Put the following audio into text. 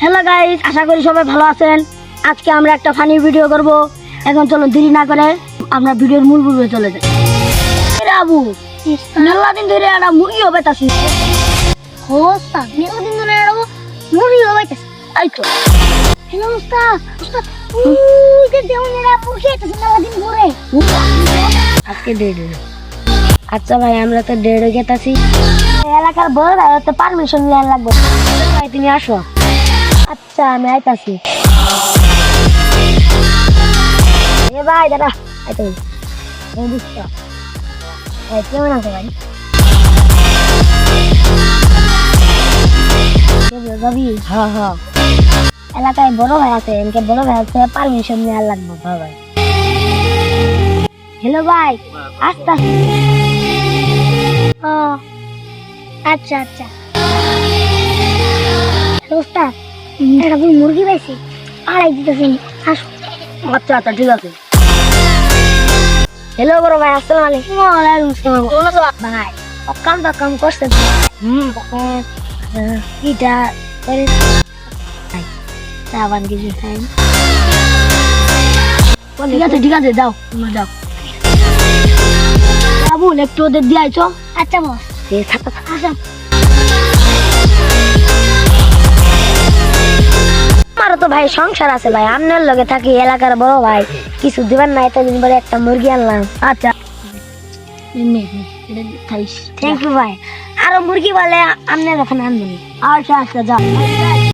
Hello guys, আশা করি সবাই ভালো আছেন। আজকে আমরা একটা ফানি ভিডিও করব। এখন চলো দেরি না করে আমরা ভিডিওর মূল পর্বে চলে যাই। এরে আবু, মেলা দিন ধরে একটা মুরগি হবে তাছি। হোস্তা, মেলা দিন ধরে একটা মুরগি হবে তাছি। এই তো। হ্যালো উস্তাদ, উস্তাদ। ওই যে ওরা পুরকে তাছি মেলা দিন ধরে। আজকে ডেট। আচ্ছা ভাই, আমরা তো ডেটে গেতাছি। এলাকার বড় ভাই তো পারমিশন নেওয়া লাগবে। ভাই তুমি আসো। আচ্ছা আমি আইতাছি। এ ভাই দাদা আইতাছি। এই বুঝছো এই কেমন আছো ভাই? যাবি? হ্যাঁ হ্যাঁ, এলাকায় বড় ভাই আছে, এনকে বড় ভাই আছে, পারমিশন নেওয়া লাগবে। হ্যাঁ ভাই। হ্যালো ভাই, আসতাছি। ও আচ্ছা আচ্ছা। উস্তাদ, একটা মুরগি পাইছি, আড়াই দিতেছি। আচ্ছা আচ্ছা ঠিক আছে। হ্যালো বড় ভাই, আসসালামু আলাইকুম। ওয়ালাইকুম আসসালাম। ভাই কাম করছে। কিটা করে সাবান কিছু খাই। ঠিক আছে যাও, তোমরা যাও। বাবু একটু ওদের দিয়ে আইছো। আচ্ছা বস। আচ্ছা। আমারও তো ভাই সংসার আছে ভাই, আপনার লগে থাকি, এলাকার বড় ভাই, কিছু দিবেন না? এতদিন পরে একটা মুরগি আনলাম। আচ্ছা থ্যাংক ইউ ভাই। আরো মুরগি বলে আপনার ওখানে আনবেন। আচ্ছা আচ্ছা যাও।